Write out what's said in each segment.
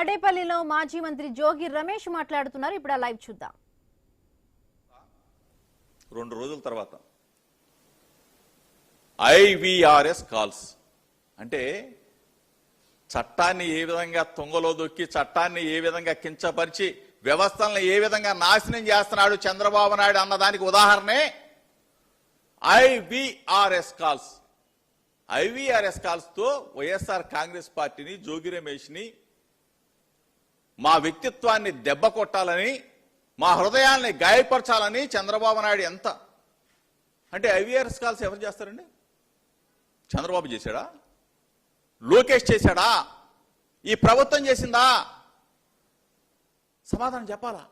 తాడేపల్లిలో మాజీ మంత్రి జోగి రమేష్ మాట్లాడుతున్నారు. ఇప్పుడు ఆ లైవ్ చూద్దాం. 2 రోజుల తర్వాత IVRS కాల్స్ అంటే చట్టాన్ని ఏ విధంగా తుంగలో దొక్కి చట్టాన్ని ఏ విధంగా కించపరిచి వ్యవస్థలను ఏ విధంగా నాశనం చేస్తున్నాడు చంద్రబాబు నాయుడు అన్నదానికి ఉదాహరణే IVRS కాల్స్. IVRS కాల్స్ తో వైఎస్ఆర్ కాంగ్రెస్ పార్టీని, జోగి రమేష్ ని, మా వ్యక్తిత్వాన్ని దెబ్బ కొట్టాలని, మా హృదయాల్ని గాయపరచాలని చంద్రబాబు నాయుడు ఎంత అంటే IVRS కాల్స్ ఎవరు చేస్తారండి? చంద్రబాబు చేశాడా? లోకేష్ చేశాడా? ఈ ప్రభుత్వం చేసిందా? సమాధానం చెప్పాలా?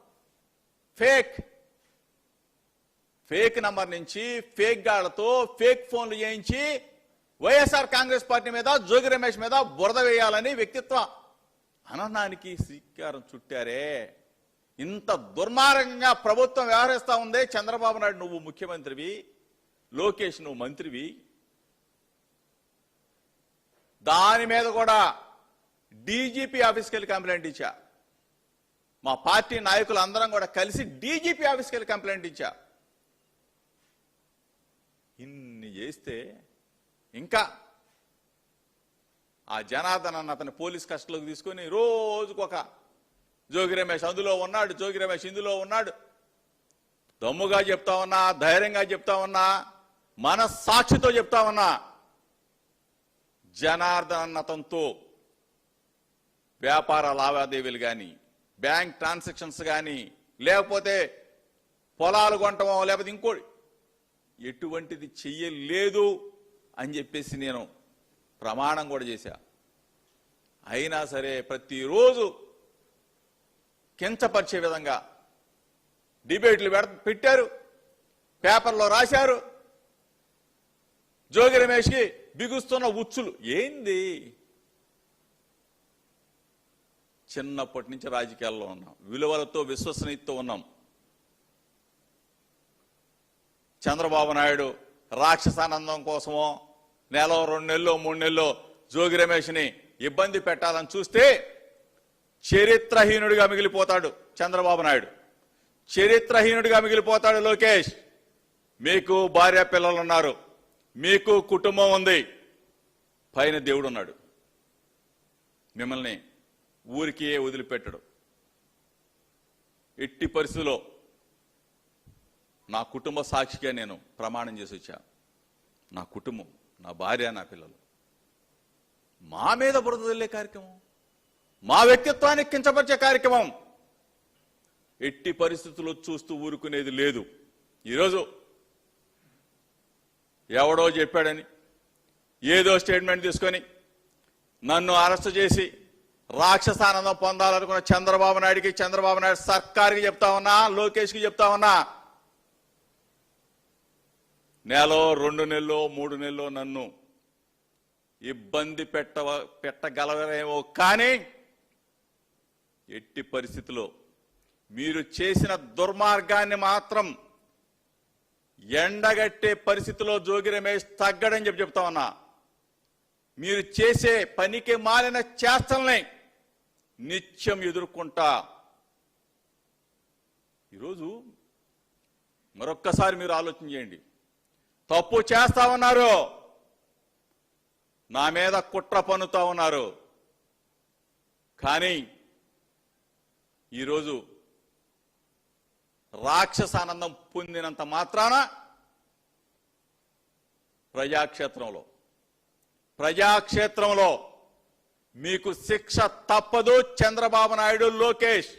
ఫేక్ నంబర్ నుంచి ఫేక్ గాళ్లతో ఫేక్ ఫోన్లు చేయించి వైఎస్ఆర్ కాంగ్రెస్ పార్టీ మీద, జోగి రమేష్ మీద బురద వేయాలని వ్యక్తిత్వ అననానికి శ్రీకారం చుట్టారే. ఇంత దుర్మార్గంగా ప్రభుత్వం వ్యవహరిస్తా ఉందే. చంద్రబాబు నాయుడు నువ్వు ముఖ్యమంత్రివి, లోకేష్ నువ్వు మంత్రివి. దాని మీద కూడా డీజీపీ ఆఫీస్కి వెళ్ళి కంప్లైంట్ ఇచ్చా. మా పార్టీ నాయకులు అందరం కూడా కలిసి డీజీపీ ఆఫీస్కి వెళ్ళి కంప్లైంట్ ఇచ్చా. ఇన్ని చేస్తే ఇంకా ఆ జనార్దన్ అన్న అతని పోలీస్ కస్టడీలోకి తీసుకొని రోజుకొక జోగి రమేష్ అందులో ఉన్నాడు, జోగి రమేష్ ఇందులో ఉన్నాడు. దమ్ముగా చెప్తా ఉన్నా, ధైర్యంగా చెప్తా ఉన్నా, మనస్సాక్షితో చెప్తా ఉన్నా, జనార్దన్ అన్న అతనితో వ్యాపార లావాదేవీలు కానీ, బ్యాంక్ ట్రాన్సాక్షన్స్ కానీ, లేకపోతే పొలాలు కొనటమో లేకపోతే ఇంకోటి ఎటువంటిది చెయ్యలేదు అని చెప్పేసి నేను ప్రమాణం కూడా చేశా. అయినా సరే ప్రతిరోజు కించపరిచే విధంగా డిబేట్లు పెట్టారు, పేపర్లో రాశారు. జోగి రమేష్కి బిగుస్తున్న ఉచ్చులు ఏంది? చిన్నప్పటి నుంచి రాజకీయాల్లో ఉన్నాం, విలువలతో విశ్వసనీయతతో ఉన్నాం. చంద్రబాబు నాయుడు రాక్షసానందం కోసమో నెల 2 నెలలు 3 నెలలు జోగి రమేష్ని ఇబ్బంది పెట్టాలని చూస్తే చరిత్రహీనుడిగా మిగిలిపోతాడు చంద్రబాబు నాయుడు, చరిత్రహీనుడిగా మిగిలిపోతాడు లోకేష్. మీకు భార్య పిల్లలు ఉన్నారు, మీకు కుటుంబం ఉంది, పైన దేవుడు ఉన్నాడు. మిమ్మల్ని ఊరికి వదిలిపెట్టడు. ఎట్టి పరిస్థితుల్లో నా కుటుంబ సాక్షిగా నేను ప్రమాణం చేసి వచ్చా. నా కుటుంబం, నా భార్య, నా పిల్లలు. మా మీద బురద జల్లే కార్యక్రమం, మా వ్యక్తిత్వాన్ని కించపరిచే కార్యక్రమం ఎట్టి పరిస్థితుల్లో చూస్తూ ఊరుకునేది లేదు. ఈరోజు ఎవడో చెప్పాడని ఏదో స్టేట్మెంట్ తీసుకొని నన్ను అరెస్ట్ చేసి రాక్షసానందం పొందాలనుకున్న చంద్రబాబు నాయుడికి, చంద్రబాబు నాయుడు సర్కార్కి చెప్తా ఉన్నా, లోకేష్కి చెప్తా ఉన్నా, నెల 2 నెలలు 3 నెలలు నన్ను ఇబ్బంది పెట్టగలరేమో కానీ ఎట్టి పరిస్థితిలో మీరు చేసిన దుర్మార్గాన్ని మాత్రం ఎండగట్టే పరిస్థితిలో జోగి రమేష్ తగ్గడని చెప్తా ఉన్నా. మీరు చేసే పనికి మాలిన చేష్టల్ని నిత్యం ఎదుర్కొంటా. ఈరోజు మరొక్కసారి మీరు ఆలోచన చేయండి. తప్పు చేస్తా ఉన్నారు, నా మీద కుట్ర పన్నుతా ఉన్నారు, కానీ ఈరోజు రాక్షసానందం పొందినంత మాత్రాన ప్రజాక్షేత్రంలో మీకు శిక్ష తప్పదు. చంద్రబాబు నాయుడు, లోకేష్